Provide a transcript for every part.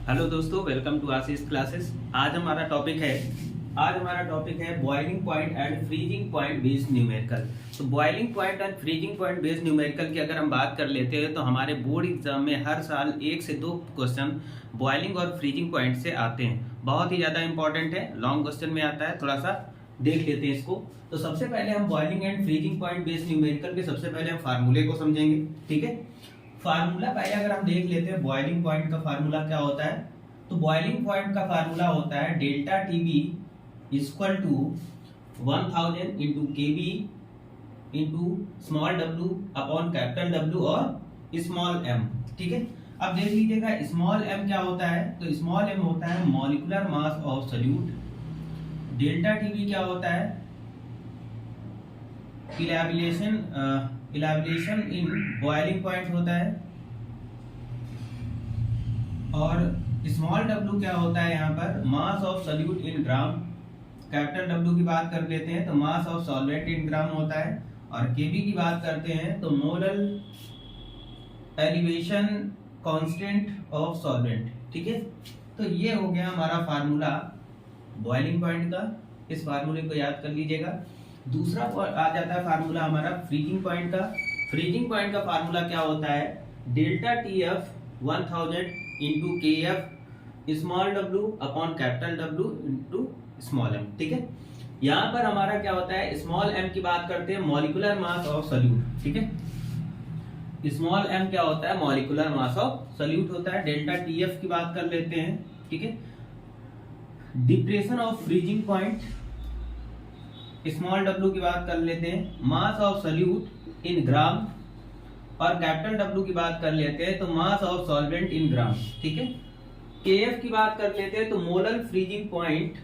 Hello दोस्तों, welcome to Ashish classes. आज हमारा टॉपिक है boiling point and freezing point based numerical. तो boiling point and freezing point based numerical की अगर हम बात कर लेते हैं तो हमारे बोर्ड एग्जाम में हर साल 1 से 2 क्वेश्चन बॉइलिंग और फ्रीजिंग पॉइंट से आते हैं। बहुत ही ज़्यादा इंपॉर्टेंट है, लॉन्ग क्वेश्चन में आता है। थोड़ा सा देख लेते हैं इसको। तो सबसे पहले हम boiling and freezing point based numerical के सबसे पहले हम फार्मूले को समझेंगे। ठीक है, फार्मूला पहले अगर हम देख लेते हैं बॉइलिंग पॉइंट का फार्मूला क्या होता है। तो बॉइलिंग पॉइंट का फार्मूला होता है delta TB equal to 1000 into KB into small W upon capital W और स्मॉल एम। ठीक है, अब देख लीजिएगा स्मॉल एम क्या होता है। तो स्मॉल एम होता है molecular mass of solute. Delta TB क्या होता है, इलेवलेशन इन बॉइलिंग पॉइंट होता है। और स्मॉल डब्ल्यू क्या होता है, यहाँ पर mass of solute in gram. Capital W की बात कर लेते हैं तो मास ऑफ सॉल्वेंट इन ग्राम होता है। और केबी की बात करते हैं तो molar elevation constant of solvent. ठीक है, तो ये हो गया हमारा फार्मूला बॉइलिंग पॉइंट का। इस फार्मूले को याद कर लीजिएगा। दूसरा आ जाता है फार्मूला हमारा फ्रीजिंग पॉइंट का। फ्रीजिंग पॉइंट का फार्मूला क्या होता है, delta T F 1000 into K F small W upon capital W into small M. ठीक है, यहाँ पर हमारा क्या होता है, स्मॉल एम की बात करते हैं मॉलिक्यूलर मास ऑफ सॉल्यूट। ठीक है, स्मॉल एम क्या होता है, मॉलिक्यूलर मास ऑफ सॉल्यूट होता है। डेल्टा टी एफ की बात कर लेते हैं। ठीक है, depression of freezing point small W की बात कर लेते हैं, मास ऑफ सॉल्यूट इन ग्राम। और कैपिटल डब्ल्यू की बात कर लेते हैं तो मास ऑफ सॉल्वेंट इन ग्राम। ठीक है, केएफ की बात कर लेते हैं तो मोलर फ्रीजिंग पॉइंट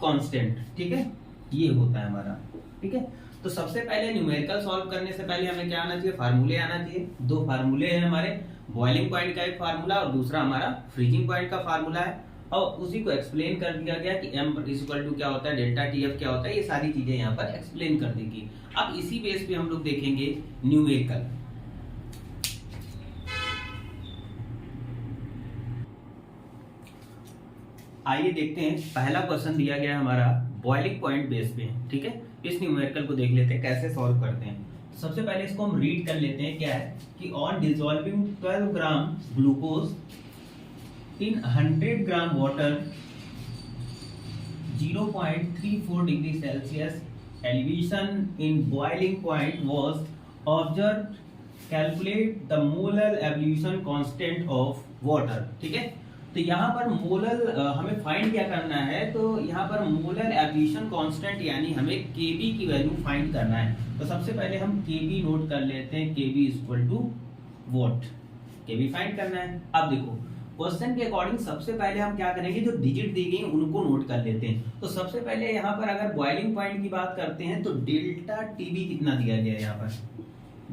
कांस्टेंट। ठीक है, ये होता है हमारा। ठीक है, तो सबसे पहले न्यूमेरिकल सॉल्व करने से पहले हमें क्या आना चाहिए, फार्मूले आना चाहिए। दो फार्मूले हैं हमारे, बॉइलिंग पॉइंट का एक फार्मूला और दूसरा हमारा फ्रीजिंग पॉइंट का फार्मूला है। और उसी को एक्सप्लेन कर दिया गया कि m इक्वल टू क्या होता है, डेल्टा टीएफ क्या होता है, ये सारी चीजें यहाँ पर एक्सप्लेन कर देगी। अब इसी बेस पे हम लोग देखेंगे न्यूमेरिकल। आइए देखते हैं, पहला क्वेश्चन दिया गया है हमारा बॉइलिंग पॉइंट बेस पे। ठीक है, इस न्यूमेरिकल को देख लेते हैं कैसे सॉल्व करते हैं। सबसे पहले इसको हम रीड कर लेते हैं। क्या है कि on dissolving 12 gram glucose in 100 gram water 0.34 degree Celsius elevation in boiling point was observed. Calculate the molar evolution constant of water. ठीक है, तो यहाँ पर मोलर हमें फाइंड क्या करना है, तो यहाँ पर मोलर एवोल्यूशन कांस्टेंट यानी हमें केबी की वैल्यू फाइंड करना है। तो सबसे पहले हम केबी नोट कर लेते हैं, KB equal to what, KB find करना है। अब देखो क्वेश्चन के अकॉर्डिंग सबसे पहले हम क्या करेंगे, जो डिजिट दी गई उनको नोट कर लेते हैं। तो सबसे पहले यहाँ पर अगर बॉइलिंग पॉइंट की बात करते हैं तो डेल्टा टीबी कितना दिया गया है, यहाँ पर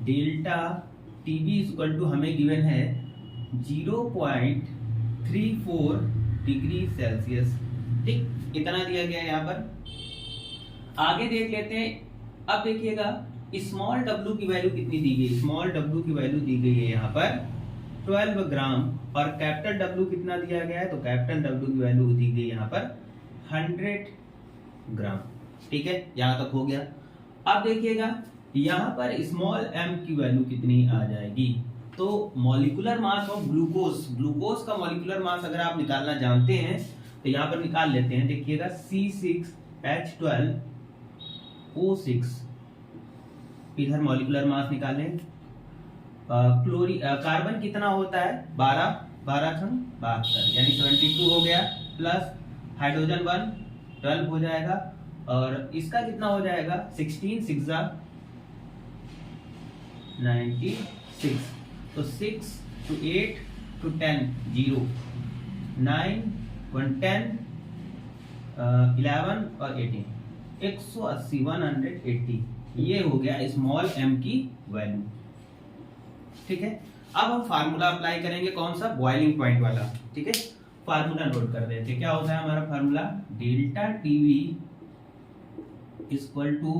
डेल्टा टीबी इक्वल टू हमें गिवन है 0.34 डिग्री सेल्सियस। ठीक, इतना दिया गया है यहाँ पर। आगे देख लेते हैं। अब देखिएगा स्मॉल डब्ल्यू की वैल्यू कितनी दी गई, स्मॉल डब्ल्यू की वैल्यू दी गई है यहाँ पर 12 ग्राम। और कैपिटल डब्ल्यू कितना दिया गया है, तो कैपिटल डब्ल्यू की वैल्यू दी गई यहाँ पर 100 ग्राम। ठीक है, यहाँ तक हो गया। अब देखिएगा यहाँ पर स्मॉल एम की वैल्यू कितनी आ जाएगी, तो molecular mass of glucose, glucose का मॉलिक्यूलर मास अगर आप निकालना जानते हैं तो यहाँ पर निकाल लेते हैं। देखिएगा C6H12O6, इधर मॉलिक्यूलर मास निकालें। कार्बन कितना होता है, 12 छंग 72 यानी 72 हो गया। प्लस हाइड्रोजन 1 12 हो जाएगा। और इसका कितना हो जाएगा, 16 6 96। तो 6 to 8 to 10 0 9 1 10 11 और 18 180 180। ये हो गया स्मॉल एम की वैल्यू। ठीक है, अब हम फार्मूला अप्लाई करेंगे, कौन सा, बॉइलिंग पॉइंट वाला। ठीक है, फार्मूला नोट कर देते हैं। क्या होता है हमारा formula, delta TV equal to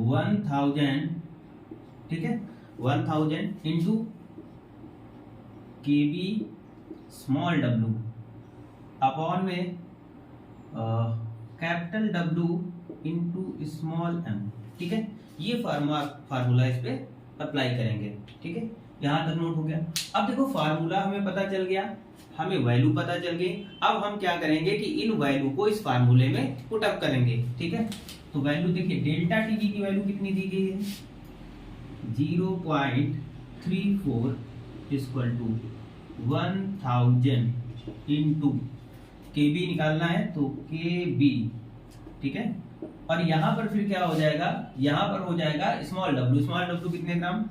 1000। ठीक है, 1000 into KB small w upon में capital W into small m। ठीक है, ये फार्मूला इस पे अप्लाई करेंगे। ठीक है, यहाँ तक नोट हो गया। अब देखो फार्मूला हमें पता चल गया, हमें वैल्यू पता चल गई। अब हम क्या करेंगे कि इन वैल्यू को इस फार्मूले में पुट अप करेंगे। ठीक है, तो वैल्यू देखिए डेल्टा टी की वैल्यू कितनी दी गई है 0.34 इक्वल टू 1000 इंटू के बी निकालना है तो के बी। ठीक है, और यहां पर फिर क्या हो जाएगा, यहां पर हो जाएगा स्मॉल डब्ल्यू कितने ग्राम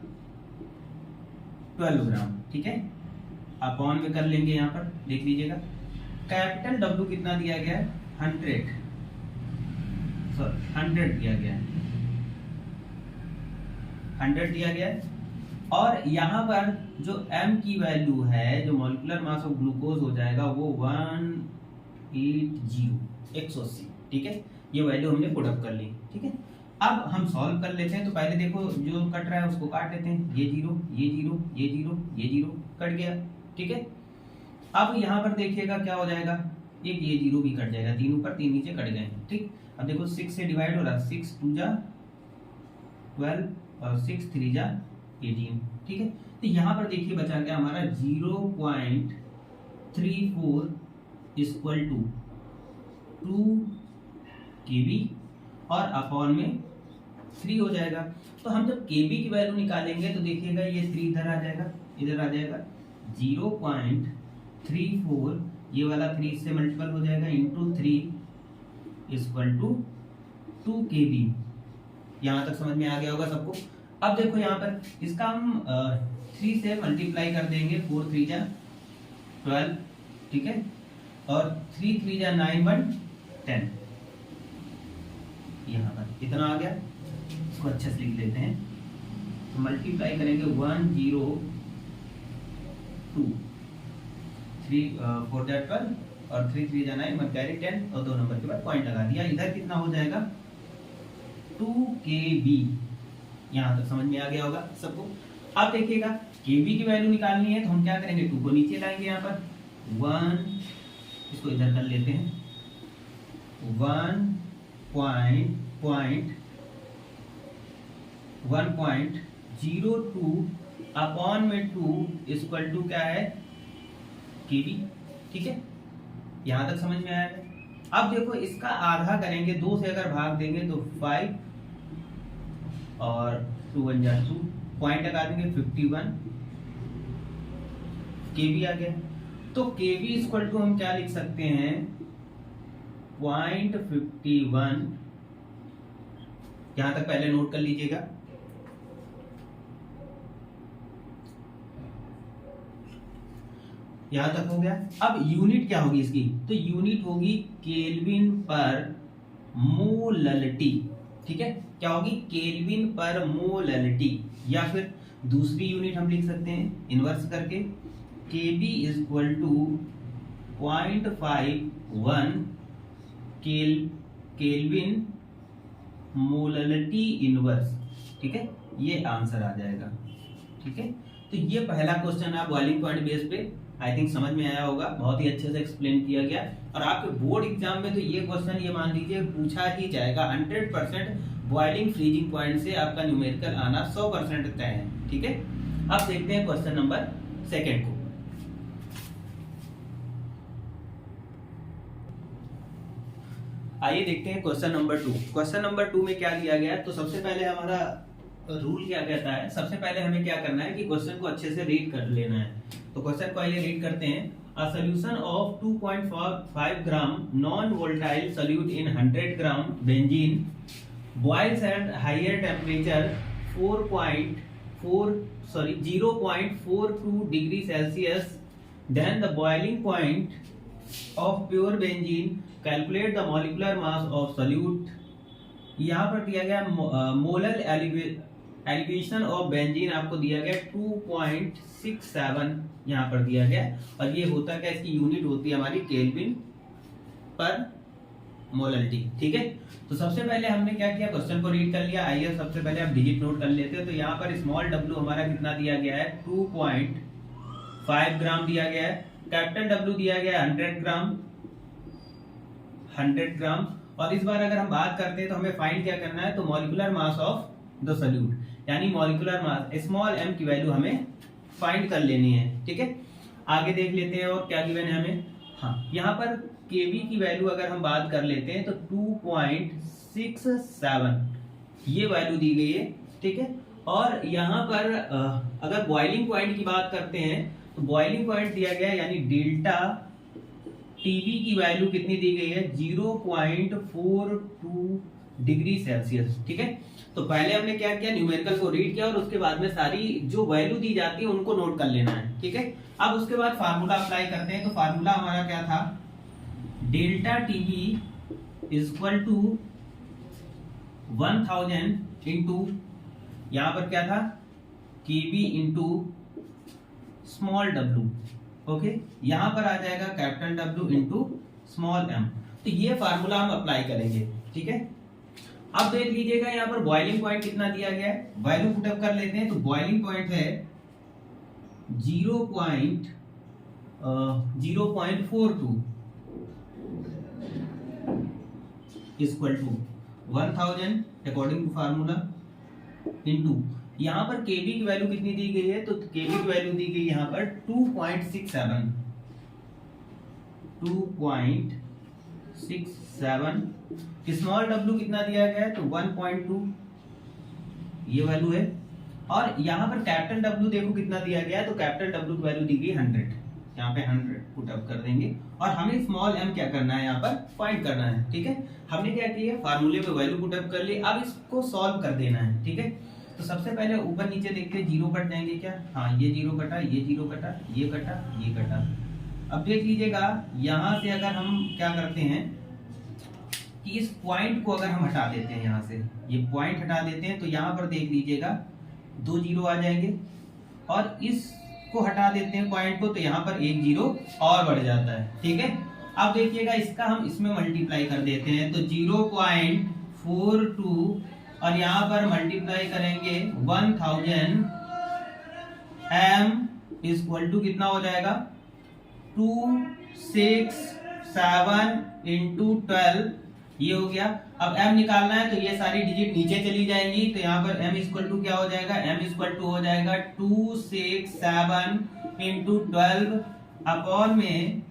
12 ग्राम। ठीक है, अपॉन में कर लेंगे, यहाँ पर देख लीजिएगा कैपिटल W कितना दिया गया है 100 दिया गया है 100 दिया गया है। और यहाँ पर जो M की वैल्यू है, जो मॉलिक्यूलर मास ऑफ ग्लूकोज हो जाएगा वो 180। ठीक है, ये वैल्यू हमने पुट अप कर ली। ठीक है, अब हम सॉल्व कर लेते हैं। तो पहले देखो जो कट रहा है उसको काट लेते हैं, ये जीरो ये जीरो ये जीरो ये जीरो कट गया। ठीक है, अब यहाँ पर देखिएगा क्या हो जाएगा, एक ये जीरो भी कट जाएगा, 3 ऊपर 3 नीचे कट गए। ठीक, अब देखो 6 से डिवाइड हो रहा है, 6 2 जा 12 और 6 3 जा 18। ठीक है, तो यहाँ पर देखिए बचा गया हमारा 0.34 इक्वल टू 2 kb और अपॉन में 3 हो जाएगा। तो हम जब kb की वैल्यू निकालेंगे तो देखिएगा ये 3 इधर आ जाएगा, इधर आ जाएगा 0.34, ये वाला 3 से मल्टीपल हो जाएगा इंटू 3 इक्वल टू 2 kb। यहाँ तक समझ में आ गया होगा सबको। अब देखो यहाँ पर इसका हम 3 से मल्टीप्लाई कर देंगे, 4 3 जा 12। ठीक है, और 3 3 जा 9 1 10, यहाँ पर इतना आ गया। इसको अच्छे से लिख लेते हैं, तो मल्टीप्लाई करेंगे 102 3 4 जा 12 और 3 3 जा 9 कैरी 10 और 2 नंबर के बाद पॉइंट लगा दिया। इधर कितना हो जाएगा 2 kb। यहाँ तक समझ में आ गया होगा सबको। अब देखिएगा kb की वैल्यू निकालनी है तो हम क्या करेंगे, 2 को नीचे लाएंगे, यहाँ पर 1, इसको इधर कर लेते हैं 1.02 अपॉन में 2 इक्वल टू क्या है kb। ठीक है, यहाँ तक समझ में आया है। अब देखो इसका आधा करेंगे, 2 से अगर भाग देंगे तो 5 और 2 1 जा 2, पॉइंट लगा देंगे 51 kb आ गया। तो kb इक्वल टू हम क्या लिख सकते हैं 0.51। यहां तक पहले नोट कर लीजिएगा। यहां तक हो गया। अब यूनिट क्या होगी इसकी, तो यूनिट होगी केल्विन पर मोललिटी। ठीक है, क्या होगी केल्विन पर मोललिटी, या फिर दूसरी यूनिट हम लिख सकते हैं इन्वर्स करके kb equal to 0.51 kelvin molality inverse. ठीक है, ये आंसर आ जाएगा। ठीक है, तो ये पहला क्वेश्चन है बॉइलिंग पॉइंट बेस पे। आई थिंक समझ में आया होगा, बहुत ही अच्छे से एक्सप्लेन किया गया। और आपके बोर्ड एग्जाम में तो ये क्वेश्चन ये मान लीजिए पूछा ही जाएगा 100%। बॉइलिंग फ्रीजिंग पॉइंट से आपका न्यूमेरिकल आना 100% तय है। ठीक है, अब देखते हैं क्वेश्चन नंबर 2 को। आइए देखते हैं क्वेश्चन नंबर 2। क्वेश्चन नंबर 2 में क्या दिया गया है, तो सबसे पहले हमारा रूल क्या कहता है, सबसे पहले हमें क्या करना है कि क्वेश्चन को अच्छे से रीड कर लेना है। तो क्वेश्चन को आइए रीड करते हैं। A solution of 2.5 gram non volatile solute in 100 gram benzene boils at higher temperature 0.42 degree Celsius. Then the boiling point of pure benzene, calculate the molecular mass of solute. यहाँ पर दिया गया molar elevation of benzene आपको दिया गया 2.67 यहाँ पर दिया गया। और ये होता क्या, इसकी यूनिट होती है हमारी केल्विन पर मोलरिटी। ठीक है, तो सबसे पहले हमने क्या किया, क्वेश्चन को रीड कर लिया। आइए सबसे पहले आप डिजिट नोट कर लेते हैं। तो यहाँ पर स्मॉल w हमारा कितना दिया गया है 2.5 ग्राम दिया गया है। कैपिटल डब्ल्यू दिया गया 100 ग्राम, 100 ग्राम। और इस बार अगर हम बात करते हैं तो हमें फाइंड क्या करना है, तो molecular mass of the solute, यानी मॉलिक्यूलर मास स्मॉल m की वैल्यू हमें फाइंड कर लेनी है। ठीक है, आगे देख लेते हैं और क्या गिवन है हमें। हाँ, यहाँ पर Kb की वैल्यू अगर हम बात कर लेते हैं तो 2.67 ये वैल्यू दी गई है। ठीक है, और यहाँ पर अगर बॉइलिंग पॉइंट की बात करते हैं तो बॉइलिंग पॉइंट दिया गया है, यानी डेल्टा टीबी की वैल्यू कितनी दी गई है, 0.42 डिग्री सेल्सियस। ठीक है, तो पहले हमने क्या किया, न्यूमेरिकल को रीड किया और उसके बाद में सारी जो वैल्यू दी जाती है उनको नोट कर लेना है। ठीक है, अब उसके बाद फार्मूला अप्लाई करते हैं। तो फार्मूला हमारा क्या था, delta TB is equal to 1000 into, यहां पर क्या था, KB into small W. Okay, यहां पर आ जाएगा capital W into small M. तो ये फार्मूला हम अप्लाई करेंगे। ठीक है, अब देख लीजिएगा यहाँ पर बॉइलिंग पॉइंट कितना दिया गया है, वैल्यू पुटअप कर लेते हैं। तो बॉइलिंग पॉइंट है 0.42 equal to 1000 according to formula into, यहाँ पर केबी की वैल्यू कितनी दी गई है, तो केबी की वैल्यू दी गई यहाँ पर 2.67, 2.67। स्मॉल डब्ल्यू कितना दिया गया है, तो 1.2 ये वैल्यू है। और यहाँ पर कैपिटल डब्ल्यू देखो कितना दिया गया है, तो कैपिटल डब्ल्यू की वैल्यू दी गई 100, यहाँ पे 100 पुट अप कर देंगे। और हमें स्मॉल एम क्या करना है, यहाँ पर फाइंड करना है। ठीक है, हमने क्या किया, फार्मूले में वैल्यू पुट अप कर ली, अब इसको सॉल्व कर देना है। ठीक है, तो सबसे पहले ऊपर नीचे देखते हैं, जीरो कट जाएंगे क्या, हाँ ये जीरो कटा, ये जीरो कटा, ये कटा, ये कटा। अब देख लीजिएगा यहाँ से अगर हम क्या करते हैं कि इस पॉइंट को अगर हम हटा देते हैं, यहाँ से ये पॉइंट हटा देते हैं, तो यहाँ पर देख लीजिएगा 2 जीरो आ जाएंगे। और इसको हटा देते हैं पॉइंट को, तो यहाँ पर 1 जीरो और बढ़ जाता है। ठीक है, अब देखिएगा इसका हम इसमें मल्टीप्लाई कर देते हैं, तो 0.42 और यहाँ पर मल्टीप्लाई करेंगे 1000 m इक्वल टू कितना हो जाएगा, 267 इंटू 12 ये हो गया। अब m निकालना है तो ये सारी डिजिट नीचे चली जाएंगी, तो यहाँ पर m इक्वल टू क्या हो जाएगा, m इक्वल टू हो जाएगा 267 इंटू 12 अपॉन में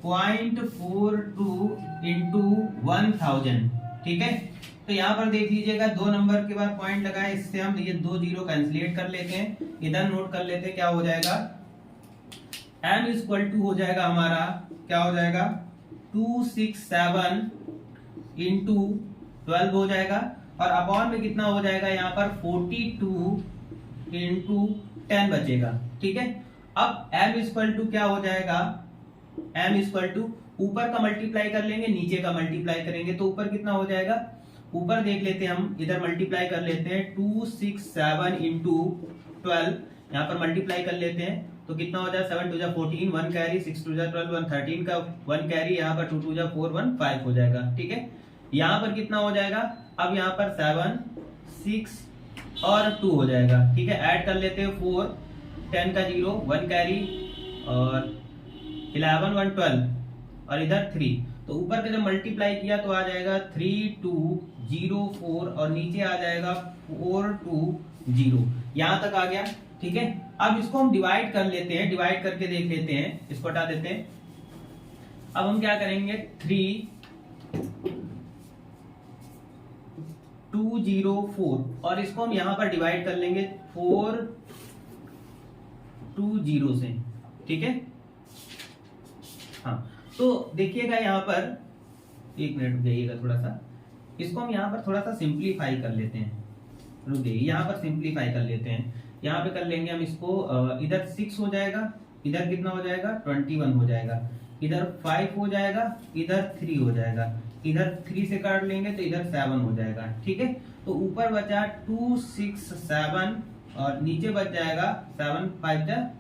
0.42 इंटू 1000। ठीक है, तो यहाँ पर देख लीजिएगा 2 नंबर के बाद पॉइंट लगाए, इससे हम ये 2 जीरो कैंसिलेट कर लेते हैं, इधर नोट कर लेते हैं। क्या हो जाएगा, m इक्वल टू हो जाएगा हमारा, क्या हो जाएगा, 267 इंटू 12 हो जाएगा, और अपॉन में कितना हो जाएगा, यहाँ पर 42 इंटू 10 बचेगा। ठीक है, अब m इक्वल टू क्या हो जाएगा, m इक्वल टू ऊपर का मल्टीप्लाई कर लेंगे, नीचे का मल्टीप्लाई करेंगे, तो ऊपर कितना हो जाएगा, ऊपर देख लेते हैं हम, इधर मल्टीप्लाई कर लेते हैं 267 इंटू 12, यहाँ पर मल्टीप्लाई कर लेते हैं, तो कितना हो जाए, 7 2 जा 14, 1 कैरी, 6 2 जा 12, 1 13 का 1 कैरी, यहाँ पर 2 2 जा 4, 1 5 हो जाएगा। ठीक है, यहाँ पर कितना हो जाएगा, अब यहाँ पर 7 6 और 2 हो जाएगा। ठीक है, ऐड कर लेते हैं 4, 10 का 0, 1 कैरी और 11 1 12 और इधर 3, तो ऊपर का जब मल्टीप्लाई किया तो आ जाएगा 3204 और नीचे आ जाएगा 420, यहां तक आ गया। ठीक है, अब इसको हम डिवाइड कर लेते हैं, डिवाइड करके देख लेते हैं, इसको हटा देते हैं। अब हम क्या करेंगे, 3204 और इसको हम यहां पर डिवाइड कर लेंगे 420 से। ठीक है, हाँ, तो देखिएगा यहाँ पर, एक मिनट जाइएगा थोड़ा सा, इसको हम यहाँ पर थोड़ा सा सिंप्लीफाई कर लेते हैं, रुक जाइए, यहाँ पर सिंप्लीफाई कर लेते हैं। यहाँ पे कर लेंगे हम इसको, इधर 6 हो जाएगा, इधर कितना हो जाएगा, 21 हो जाएगा, इधर 5 हो जाएगा, इधर 3 हो जाएगा, इधर 3 से काट लेंगे तो इधर 7 हो जाएगा। ठीक है, तो ऊपर बचा 267 और नीचे बच जाएगा 7 5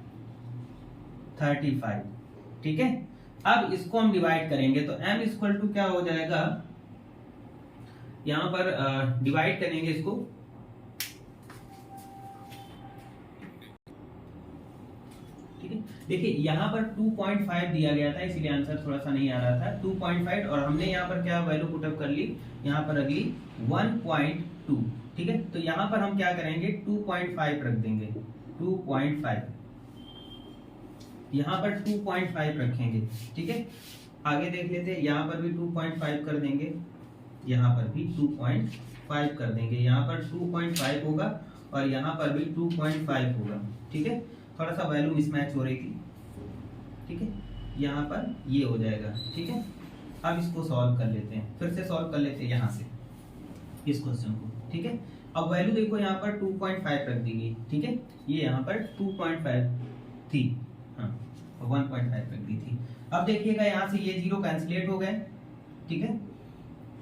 35। ठीक है, अब इसको हम डिवाइड करेंगे, तो m इक्वल टू क्या हो जाएगा, यहां पर डिवाइड करेंगे इसको, ठीक है, देखिए यहाँ पर 2.5 दिया गया था, इसलिए आंसर थोड़ा सा नहीं आ रहा था 2.5, और हमने यहाँ पर क्या वैल्यू पुटअप कर ली, यहाँ पर अगली 1.2। ठीक है, तो यहाँ पर हम क्या करेंगे 2.5 रख देंगे, 2.5 यहाँ पर 2.5 रखेंगे। ठीक है, आगे देख लेते हैं, यहाँ पर भी 2.5 कर देंगे, यहाँ पर भी 2.5 कर देंगे, यहाँ पर 2.5 होगा और यहाँ पर भी 2.5 होगा। ठीक है, थोड़ा सा वैल्यू मिसमैच हो रही थी। ठीक है, यहाँ पर ये हो जाएगा। ठीक है, अब इसको सॉल्व कर लेते हैं, फिर से सॉल्व कर लेते हैं यहाँ से इस क्वेश्चन को। ठीक है, अब वैल्यू देखो यहाँ पर 2.5 रख दी गई। ठीक है, ये यहाँ पर 2.5 थी, हाँ 1.5 रख दी थी। अब देखिएगा यहाँ से ये जीरो कैंसिलेट हो गए। ठीक है,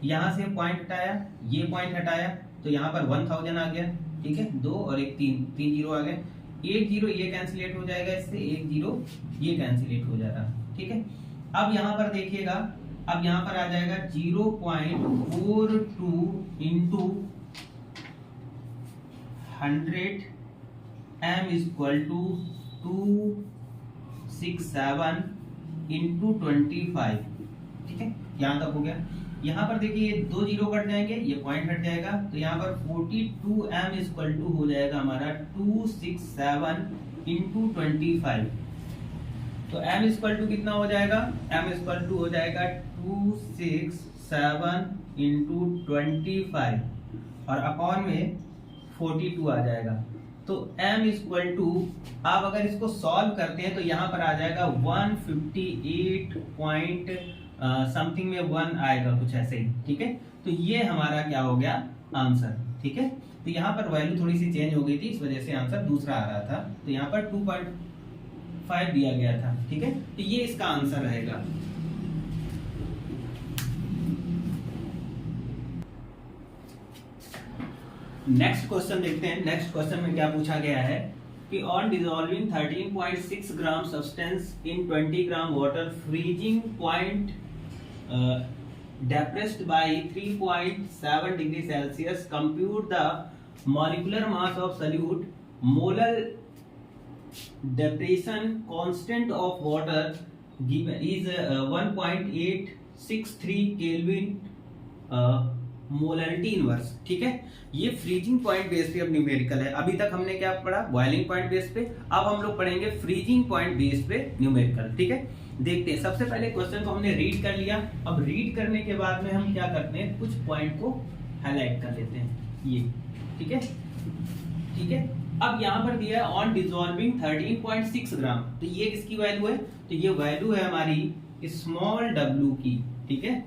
यहाँ से पॉइंट हटाया, ये पॉइंट हटाया, तो यहाँ पर 1000 आ गया। ठीक है, 2 और 1 3 3 जीरो आ गए, 1 जीरो ये कैंसिलेट हो जाएगा, इससे 1 जीरो ये कैंसिलेट हो जाएगा। ठीक है, अब यहाँ पर देखिएगा, अब यहाँ पर आ जाएगा 0.42 into 100 m equal to 267 into 25। ठीक है, यहाँ तक हो गया। यहाँ पर देखिए ये 2 जीरो कट जाएंगे, ये पॉइंट हट जाएगा, तो यहाँ पर 42m इक्वल टू हो जाएगा हमारा 267 इंटू 25। तो m इक्वल टू कितना हो जाएगा, m इक्वल टू हो जाएगा 267 इंटू 25 और अपॉन में 42 आ जाएगा। तो m इक्वल टू, आप अगर इसको सॉल्व करते हैं तो यहाँ पर आ जाएगा 158 पॉइंट समथिंग में 1 आएगा, कुछ ऐसे ही। ठीक है, तो ये हमारा क्या हो गया आंसर। ठीक है, तो यहाँ पर वैल्यू थोड़ी सी चेंज हो गई थी, इस वजह से आंसर दूसरा आ रहा था। तो यहाँ पर 2.5 दिया गया था। ठीक है, तो ये इसका आंसर रहेगा। नेक्स्ट क्वेश्चन देखते हैं। नेक्स्ट क्वेश्चन में क्या पूछा गया है कि on dissolving 13.6 gram substance in 20 gram water, freezing point depressed by 3.7 degree Celsius, compute the molecular mass of solute, molar depression constant of water given is 1.863 Kelvin molarity inverse. ठीक है, ये freezing point base पे अब numerical है। अभी तक हमने क्या पढ़ा, बॉइलिंग पॉइंट बेस पे, अब हम लोग पढ़ेंगे फ्रीजिंग पॉइंट बेस पे न्यूमेरिकल। ठीक है, देखते हैं। सबसे पहले क्वेश्चन को हमने रीड कर लिया, अब रीड करने के बाद में हम क्या करते हैं, कुछ पॉइंट को हाईलाइट कर लेते हैं ये। ठीक है, ठीक है, अब यहाँ पर दिया है ऑन डिसॉल्विंग 13.6 ग्राम, तो ये किसकी वैल्यू है, तो ये वैल्यू है हमारी स्मॉल w की। ठीक है,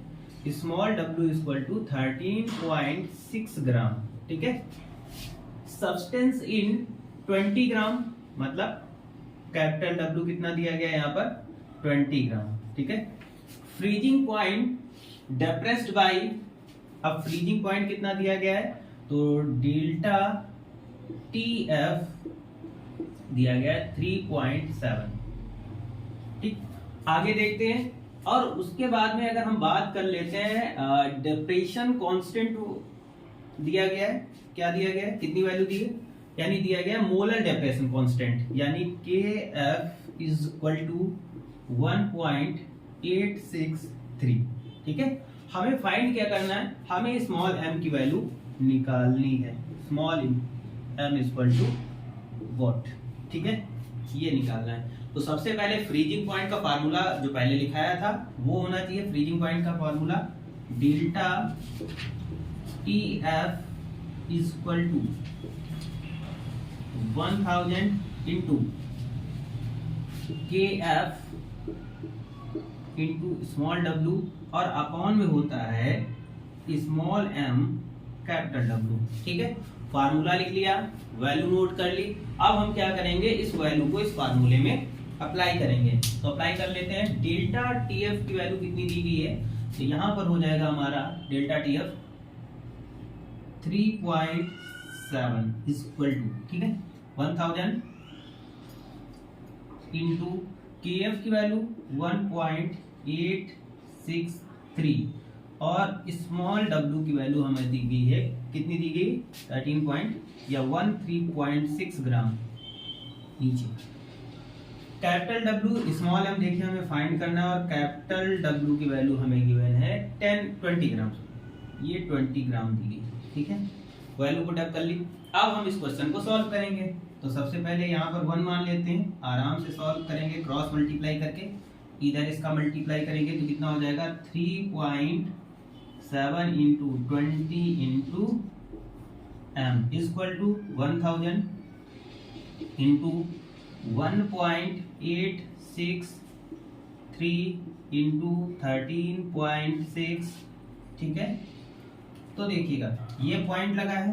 स्मॉल w इक्वल टू 13.6 ग्राम। ठीक है, सब्सटेंस इन 20 ग्राम, मतलब कैपिटल W कितना दिया गया है यहाँ पर 20 ग्राम। ठीक है, फ्रीजिंग पॉइंट डेप्रेस्ड बाय, अब फ्रीजिंग पॉइंट कितना दिया गया है, तो डेल्टा TF दिया गया है 3.7। ठीक, आगे देखते हैं। और उसके बाद में अगर हम बात कर लेते हैं डिप्रेशन कांस्टेंट दिया गया है, क्या दिया गया है, कितनी वैल्यू दी है, यानी दिया गया है मोलर डिप्रेशन कांस्टेंट, यानी KF इज इक्वल टू 1.863। ठीक है, हमें फाइंड क्या करना है, हमें स्मॉल m की वैल्यू निकालनी है, small m equal to what. ठीक है, ये निकालना है। तो सबसे पहले फ्रीजिंग पॉइंट का फार्मूला जो पहले लिखाया था वो होना चाहिए। फ्रीजिंग पॉइंट का formula delta TF is equal to 1000 into KF into small w और अपॉन में होता है स्मॉल m कैपिटल W। ठीक है, फार्मूला लिख लिया, वैल्यू नोट कर ली। अब हम क्या करेंगे, इस वैल्यू को इस फार्मूले में अप्लाई करेंगे। तो अप्लाई कर लेते हैं। डेल्टा TF की वैल्यू कितनी दी गई है, तो यहां पर हो जाएगा हमारा डेल्टा TF 3.7 इक्वल टू, ठीक है, 1000 इंटू KF की वैल्यू 1.863 और स्मॉल w की वैल्यू हमें दी गई है, कितनी दी गई 13.6 ग्राम नीचे। कैपिटल डब्ल्यू स्मॉल एम देखिए हमें फाइंड करना है, और कैपिटल डब्ल्यू की वैल्यू हमें गिवन है 20 ग्राम, ये 20 ग्राम दी गई, ठीक है। वैल्यू पुट अप कर ली। अब हम इस क्वेश्चन को सॉल्व करेंगे, तो सबसे पहले यहाँ पर 1 मान लेते हैं, आराम से सॉल्व करेंगे क्रॉस मल्टीप्लाई करके, इधर इसका मल्टीप्लाई करेंगे तो कितना हो जाएगा 3.7 into 20 into M equal to 1000 into 1.863 into 13.6, ठीक है। तो देखिएगा ये पॉइंट लगा है,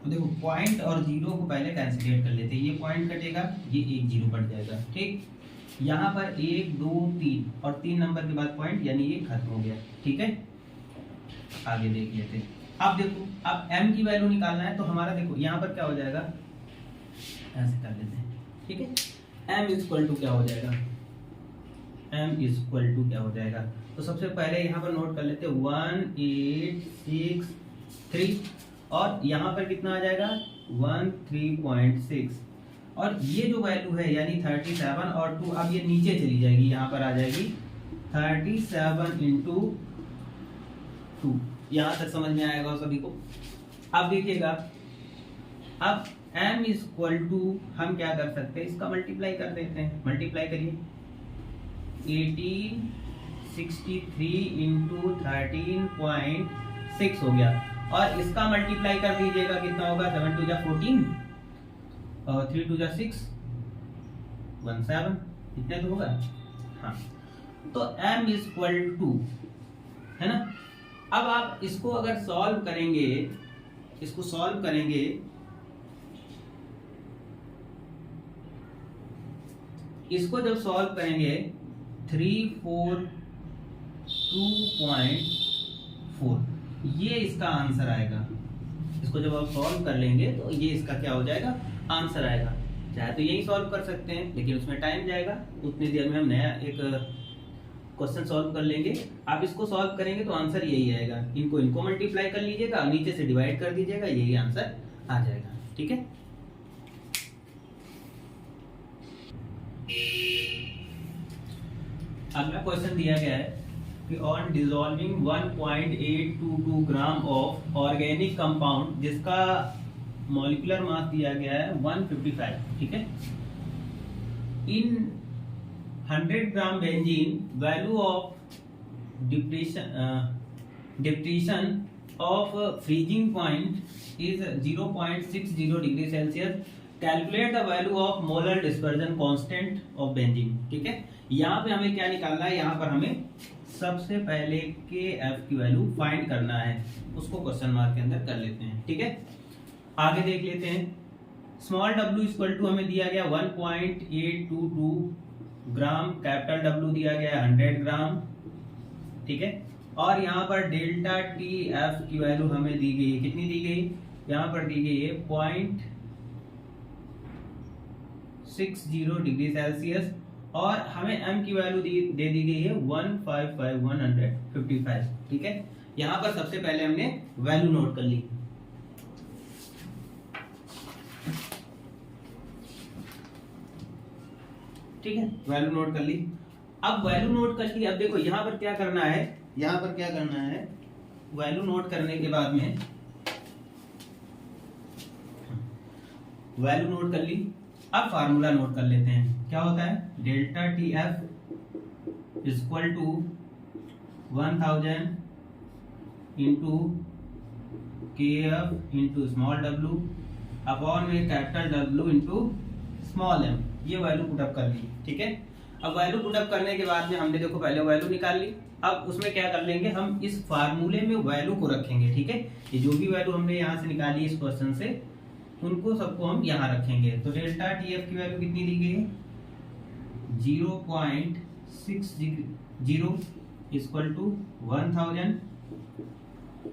तो देखो पॉइंट और जीरो को पहले कैंसिलेट कर लेते हैं, ये पॉइंट कटेगा, ये एक जीरो कट जाएगा, ठीक। यहाँ पर 1 2 3 और 3 नंबर के बाद पॉइंट, यानी ये खत्म हो गया, ठीक है। आगे देख लेते हैं। अब देखो, अब m की वैल्यू निकालना है, तो हमारा देखो यहाँ पर क्या हो जाएगा, ऐसे कर लेते हैं, ठीक है। m इक्वल टू क्या हो जाएगा, m इक्वल टू क्या हो जाएगा, तो सबसे पहले यहाँ पर नोट कर लेते हैं 1863, और यहाँ पर कितना आ जाएगा 13.6, और ये जो वैल्यू है यानी 37 और 2, अब ये नीचे चली जाएगी, यहाँ पर आ जाएगी 37 इंटू 2, यहाँ तक समझ में आएगा सभी को। अब देखिएगा, अब m इक्वल टू हम क्या कर सकते हैं, इसका मल्टीप्लाई कर देते हैं, मल्टीप्लाई करिए 1863 इंटू 13.6 हो गया, और इसका मल्टीप्लाई कर दीजिएगा, कितना होगा 7 2 जा 14 और 3 2 जा 6 17, इतना तो होगा, हाँ। तो m इक्वल टू है ना। अब आप इसको अगर सॉल्व करेंगे, इसको सॉल्व करेंगे, इसको जब सॉल्व करेंगे 342.4, ये इसका आंसर आएगा। इसको जब आप सॉल्व कर लेंगे तो ये इसका क्या हो जाएगा, आंसर आएगा। चाहे तो यही सॉल्व कर सकते हैं, लेकिन उसमें टाइम जाएगा, उतनी देर में हम नया एक क्वेश्चन सॉल्व कर लेंगे। आप इसको सॉल्व करेंगे तो आंसर यही आएगा, इनको मल्टीप्लाई कर लीजिएगा, नीचे से डिवाइड कर दीजिएगा, यही आंसर आ जाएगा, ठीक है। अगला क्वेश्चन दिया गया है कि on dissolving 1.822 gram of organic compound, जिसका मॉलिक्यूलर मास दिया गया है 155, ठीक है, in 100 gram benzene, value of depression of freezing point is 0.60 degree Celsius, calculate the value of molar dispersion constant of benzene, ठीक है। यहाँ पे हमें क्या निकालना है, यहाँ पर हमें सबसे पहले KF की वैल्यू फाइंड करना है, उसको क्वेश्चन मार्क के अंदर कर लेते हैं, ठीक है। आगे देख लेते हैं, स्मॉल w इक्वल टू हमें दिया गया 1.822 ग्राम, कैपिटल W दिया गया 100 ग्राम, ठीक है। और यहाँ पर डेल्टा TF की वैल्यू हमें दी गई है, कितनी दी गई, यहाँ पर दी गई है 0.60 डिग्री सेल्सियस, और हमें m की वैल्यू दे दी गई है 155, ठीक है। यहाँ पर सबसे पहले हमने वैल्यू नोट कर ली, ठीक है, वैल्यू नोट कर ली। अब वैल्यू नोट कर ली, अब देखो यहाँ पर क्या करना है, यहाँ पर क्या करना है, वैल्यू नोट करने के बाद में वैल्यू नोट कर ली, अब फार्मूला नोट कर लेते हैं। क्या होता है, delta TF equal to 1000 into KF into small w upon में capital W into small m, ये वैल्यू पुटअप कर ली, ठीक है। अब वैल्यू पुटअप करने के बाद में हमने देखो पहले वैल्यू निकाल ली, अब उसमें क्या कर लेंगे, हम इस फार्मूले में वैल्यू को रखेंगे, ठीक है। ये जो भी वैल्यू हमने यहाँ से निकाली इस क्वेश्चन से, उनको सबको हम यहाँ रखेंगे। तो डेल्टा TF की वैल्यू कितनी दी गई है, 0.60 इक्वल टू 1000,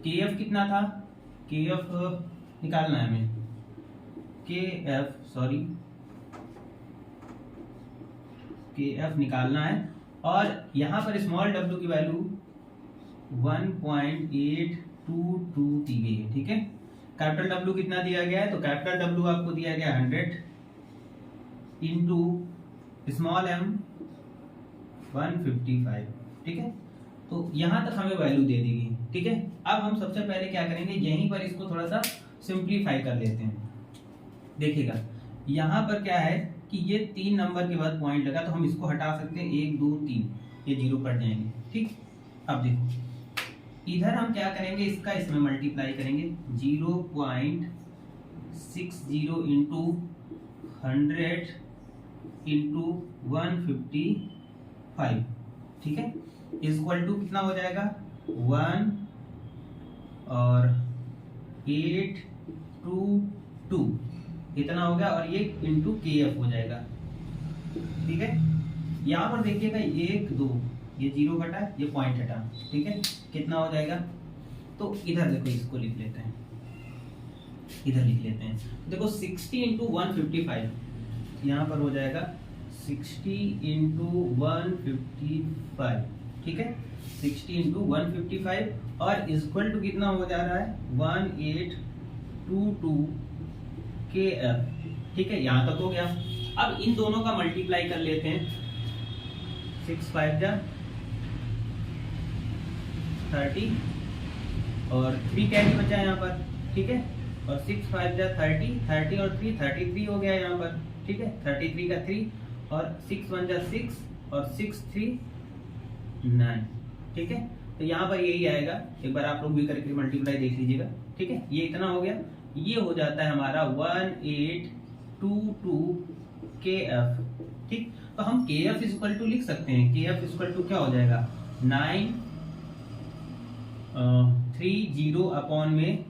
KF कितना था, KF निकालना है हमें, KF निकालना है, और यहाँ पर स्मॉल w की वैल्यू 1.822 दी गई है, ठीक है। कैपिटल W कितना दिया गया है, तो कैपिटल W आपको दिया गया 100 इंटू स्मॉल m 155, ठीक है। तो यहाँ तक हमें वैल्यू दे देगी, ठीक है। अब हम सबसे पहले क्या करेंगे, यहीं पर इसको थोड़ा सा सिंप्लीफाई कर लेते हैं। देखिएगा यहाँ पर क्या है कि ये 3 नंबर के बाद पॉइंट लगा, तो हम इसको हटा सकते हैं, 1 2 3, ये 0 कट जाएंगे, ठीक। अब देखो इधर हम क्या करेंगे, इसका इसमें मल्टीप्लाई करेंगे, 0.60 इंटू 100 इंटू 155, ठीक है, इक्वल टू कितना हो जाएगा 1 और 822 इतना हो गया, और ये इंटू KF हो जाएगा, ठीक है। यहाँ पर देखिएगा 1 2, ये 0 घटा, ये पॉइंट हटा, ठीक है, कितना हो जाएगा। तो इधर देखो, इसको लिख लेते हैं, इधर लिख लेते हैं। देखो 60 इंटू 155 यहाँ पर हो जाएगा 60 इंटू 155, ठीक है, 60 इंटू 155 और इक्वल टू कितना हो जा रहा है 1822 KF, ठीक है। यहाँ तक हो गया। अब इन दोनों का मल्टीप्लाई कर लेते हैं, 6 5 जा 30 और 3 कैरी बचा यहाँ पर, ठीक है, और 6 5 जा 30, 30 और 3 33 हो गया यहाँ पर, ठीक है, 33 का 3 और 6 1 जा 6 और 6 3 9, ठीक है। तो यहाँ पर यही आएगा, एक बार आप लोग भी करके मल्टीप्लाई देख लीजिएगा, ठीक है। ये इतना हो गया, ये हो जाता है हमारा 1822 KF, ठीक। तो हम KF इक्वल टू लिख सकते हैं, KF इक्वल टू क्या हो जाएगा 930 अपॉन में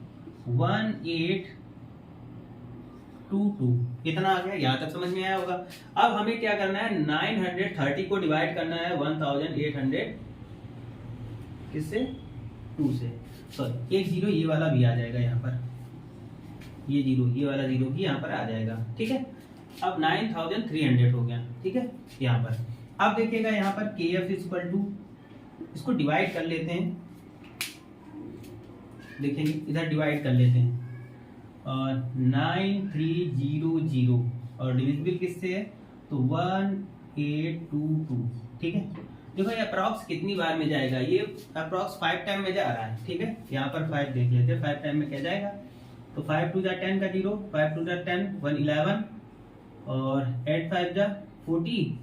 1822, इतना आ गया। यहाँ तक समझ में आया होगा। अब हमें क्या करना है, 930 को डिवाइड करना है 1800 किससे 2 से, सॉरी एक 0 ये वाला भी आ जाएगा यहाँ पर, ये 0 ये वाला 0 भी यहाँ पर आ जाएगा, ठीक है। अब 9300 हो गया, ठीक है, यहाँ पर। अब देखिएगा यहाँ पर KF इक्वल टू, इसको डिवाइड कर लेते हैं, देखेंगे इधर डिवाइड कर लेते हैं, और 9300 और डिविजिबल किससे है तो 1822, ठीक है। देखो ये अप्रॉक्स कितनी बार में जाएगा, ये अप्रॉक्स 5 टाइम में जा रहा है, ठीक है। यहाँ पर 5 देख लेते हैं, 5 टाइम में क्या जाएगा, तो 5 2 जा 10 का 0, 5 2 जा 10 1 11 और 8 5 जा 40।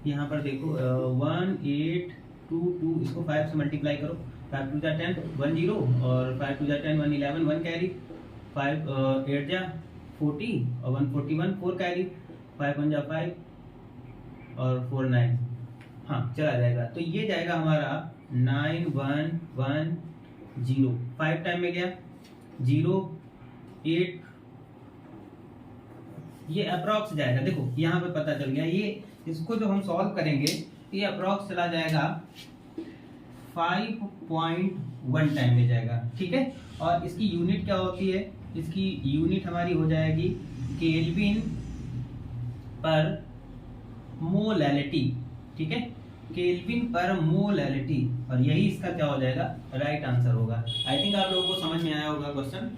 यहाँ पर देखो 1822, इसको 5 से मल्टीप्लाई करो, 5 2 जा 10 1 0 और 5 2 जा 10 1 11 1 कैरी, 5 8 जा 40 और 141 4 कैरी, 5 1 जा 5 और 4 9, हाँ चला जाएगा। तो ये जाएगा हमारा 9110, 5 टाइम में गया 0 8, ये अप्रॉक्स जाएगा। देखो यहाँ पे पता चल गया, ये इसको जो हम सॉल्व करेंगे ये अप्रॉक्स चला जाएगा 5.1 टाइम में जाएगा, ठीक है। और इसकी यूनिट क्या होती है, इसकी यूनिट हमारी हो जाएगी केल्विन पर मोलैलिटी, ठीक है, केल्विन पर मोलैलिटी, और यही इसका क्या हो जाएगा राइट आंसर होगा। आई थिंक आप लोगों को समझ में आया होगा क्वेश्चन।